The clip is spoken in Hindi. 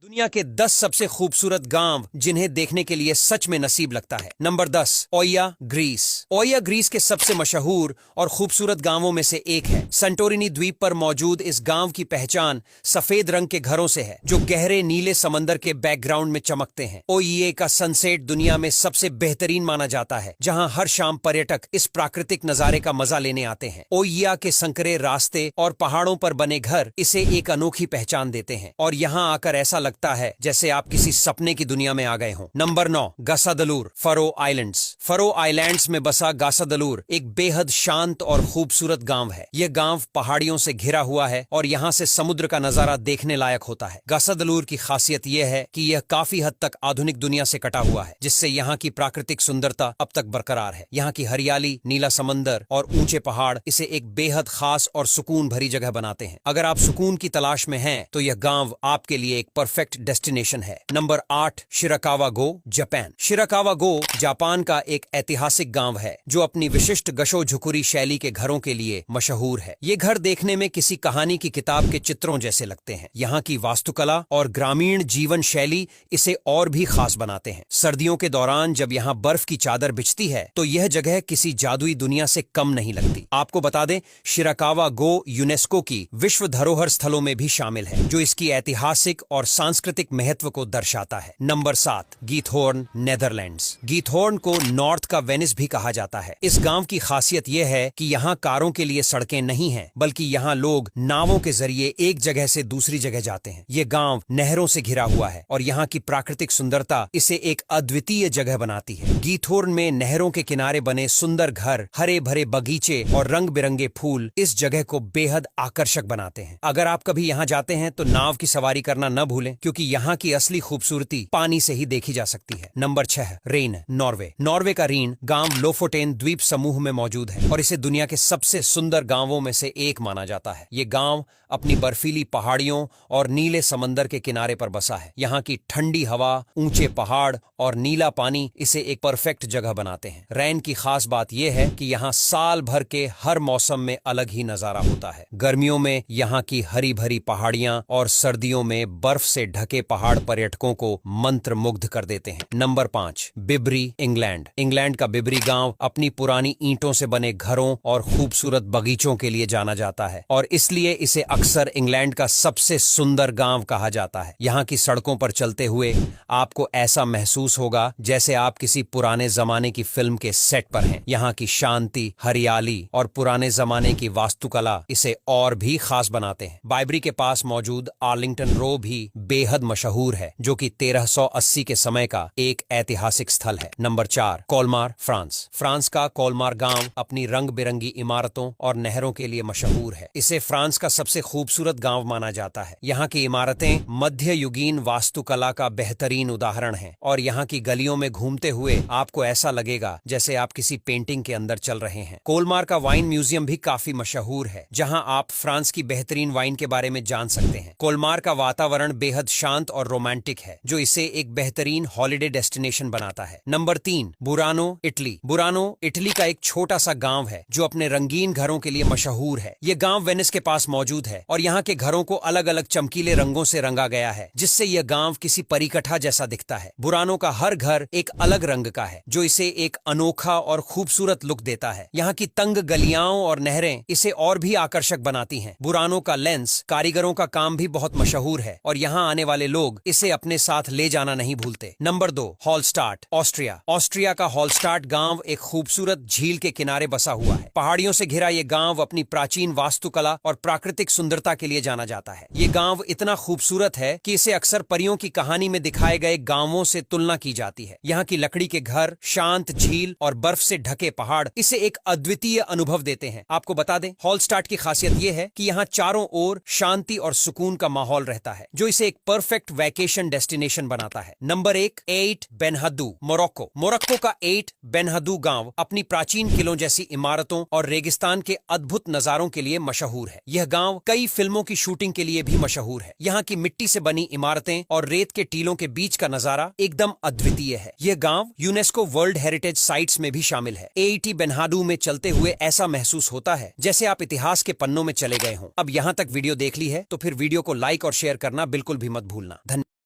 दुनिया के 10 सबसे खूबसूरत गांव जिन्हें देखने के लिए सच में नसीब लगता है। Number 10, Oia, Greece. Oia Greece के सबसे मशहूर और खूबसूरत गांवों में से एक है। संटोरिनी द्वीप पर मौजूद इस गांव की पहचान सफेद रंग के घरों से है, जो गहरे नीले समंदर के बैकग्राउंड में चमकते हैं। ओइये का सनसेट दुनिया में सबसे बेहतरीन माना जाता है, जहां हर शाम पर्यटक इस प्राकृतिक नजारे का मजा लेने आते हैं। ओइया के संकरे रास्ते और पहाड़ों पर बने घर इसे एक अनोखी पहचान देते हैं और यहाँ आकर ऐसा लगता है जैसे आप किसी सपने की दुनिया में आ गए हों। Number 9, Gasadalur, Faroe Islands. Faroe Islands में बसा गासादलूर एक बेहद शांत और खूबसूरत गांव है। यह गांव पहाड़ियों से घिरा हुआ है और यहाँ से समुद्र का नजारा देखने लायक होता है। गासादलूर की खासियत यह है कि यह काफी हद तक आधुनिक दुनिया से कटा हुआ है, जिससे यहाँ की प्राकृतिक सुंदरता अब तक बरकरार है। यहाँ की हरियाली, नीला समंदर और ऊंचे पहाड़ इसे एक बेहद खास और सुकून भरी जगह बनाते हैं। अगर आप सुकून की तलाश में हैं, तो यह गांव आपके लिए एक परफेक्ट डेस्टिनेशन है। नंबर 8, शिराकावा गो, जापान। शिराकावा गो जापान का एक ऐतिहासिक गांव है, जो अपनी विशिष्ट गशो-झुकुरी शैली के घरों के लिए मशहूर है। ये घर देखने में किसी कहानी की किताब के चित्रों जैसे लगते हैं। यहाँ की वास्तुकला और ग्रामीण जीवन शैली इसे और भी खास बनाते हैं। सर्दियों के दौरान जब यहाँ बर्फ की चादर बिछती है, तो यह जगह किसी जादुई दुनिया से कम नहीं लगती। आपको बता दें, शिराकावा गो यूनेस्को की विश्व धरोहर स्थलों में भी शामिल है, जो इसकी ऐतिहासिक और सांस्कृतिक महत्व को दर्शाता है। Number 7, गीथहोर्न, Netherlands. गीथहोर्न को नॉर्थ का वेनिस भी कहा जाता है। इस गांव की खासियत यह है कि यहाँ कारों के लिए सड़कें नहीं हैं, बल्कि यहाँ लोग नावों के जरिए एक जगह से दूसरी जगह जाते हैं। ये गांव नहरों से घिरा हुआ है और यहाँ की प्राकृतिक सुंदरता इसे एक अद्वितीय जगह बनाती है। गीथहोर्न में नहरों के किनारे बने सुंदर घर, हरे भरे बगीचे और रंग बिरंगे फूल इस जगह को बेहद आकर्षक बनाते हैं। अगर आप कभी यहाँ जाते हैं तो नाव की सवारी करना न भूलें, क्योंकि यहाँ की असली खूबसूरती पानी से ही देखी जा सकती है। Number 6, rain, Norway. नॉर्वे का रीन गांव लोफोटेन द्वीप समूह में मौजूद है और इसे दुनिया के सबसे सुंदर गांवों में से एक माना जाता है। ये गांव अपनी बर्फीली पहाड़ियों और नीले समंदर के किनारे पर बसा है। यहाँ की ठंडी हवा, ऊंचे पहाड़ और नीला पानी इसे एक परफेक्ट जगह बनाते हैं। रैन की खास बात यह है कि यहाँ साल भर के हर मौसम में अलग ही नजारा होता है। गर्मियों में यहाँ की हरी भरी पहाड़ियां और सर्दियों में बर्फ से ढके पहाड़ पर्यटकों को मंत्र मुग्ध कर देते हैं। Number 5, बिबरी, England. इंग्लैंड का बिबरी गांव अपनी पुरानी ईंटों से बने घरों और खूबसूरत बगीचों के लिए जाना जाता है और इसलिए इसे अक्सर इंग्लैंड का सबसे सुंदर गांव कहा जाता है। यहाँ की सड़कों पर चलते हुए आपको ऐसा महसूस होगा जैसे आप किसी पुराने जमाने की फिल्म के सेट पर हैं। यहाँ की शांति, हरियाली और पुराने जमाने की वास्तुकला इसे और भी खास बनाते हैं। बाइबरी के पास मौजूद आर्लिंगटन रो भी बेहद मशहूर है, जो कि 1380 के समय का एक ऐतिहासिक स्थल है। Number 4, कोलमार, France. फ्रांस का कोलमार गांव अपनी रंग बिरंगी इमारतों और नहरों के लिए मशहूर है। इसे फ्रांस का सबसे खूबसूरत गांव माना जाता है। यहाँ की इमारतें मध्य युगीन वास्तुकला का बेहतरीन उदाहरण है और यहाँ की गलियों में घूमते हुए आपको ऐसा लगेगा जैसे आप किसी पेंटिंग के अंदर चल रहे हैं। कोलमार का वाइन म्यूजियम भी काफी मशहूर है, जहाँ आप फ्रांस की बेहतरीन वाइन के बारे में जान सकते हैं। कोलमार का वातावरण बेहद शांत और रोमांटिक है, जो इसे एक बेहतरीन हॉलिडे डेस्टिनेशन बनाता है। Number 3, Burano, Italy. Burano Italy का एक छोटा सा गांव है जो अपने रंगीन घरों के लिए मशहूर है। ये गांव वेनिस के पास मौजूद है और यहाँ के घरों को अलग अलग चमकीले रंगों से रंगा गया है, जिससे यह गांव किसी परिकठा जैसा दिखता है। बुरानो का हर घर एक अलग रंग का है, जो इसे एक अनोखा और खूबसूरत लुक देता है। यहाँ की तंग गलियां और नहरें इसे और भी आकर्षक बनाती हैं। बुरानो का लेंस कारीगरों का काम भी बहुत मशहूर है और यहाँ आने वाले लोग इसे अपने साथ ले जाना नहीं भूलते। Number 2, हॉलस्टाट, Austria. ऑस्ट्रिया का हॉलस्टाट गांव एक खूबसूरत झील के किनारे बसा हुआ है। पहाड़ियों से घिरा ये गांव अपनी प्राचीन वास्तुकला और प्राकृतिक सुंदरता के लिए जाना जाता है। ये गांव इतना खूबसूरत है कि इसे अक्सर परियों की कहानी में दिखाए गए गांवों से तुलना की जाती है। यहाँ की लकड़ी के घर, शांत झील और बर्फ से ढके पहाड़ इसे एक अद्वितीय अनुभव देते हैं। आपको बता दें, हॉलस्टाट की खासियत यह है कि यहाँ चारों ओर शांति और सुकून का माहौल रहता है, जो इसे एक परफेक्ट वैकेशन डेस्टिनेशन बनाता है। Number 1, 8 बेनहदू, Morocco. मोरक्को का 8 बेनहदू गांव अपनी प्राचीन किलों जैसी इमारतों और रेगिस्तान के अद्भुत नजारों के लिए मशहूर है। यह गांव कई फिल्मों की शूटिंग के लिए भी मशहूर है। यहाँ की मिट्टी से बनी इमारतें और रेत के टीलों के बीच का नजारा एकदम अद्वितीय है। यह गांव यूनेस्को वर्ल्ड हेरिटेज साइट्स में भी शामिल है। एटी बेनहाडू में चलते हुए ऐसा महसूस होता है जैसे आप इतिहास के पन्नों में चले गए हों। अब यहाँ तक वीडियो देख ली है तो फिर वीडियो को लाइक और शेयर करना बिल्कुल भी मत भूलना। धन्यवाद।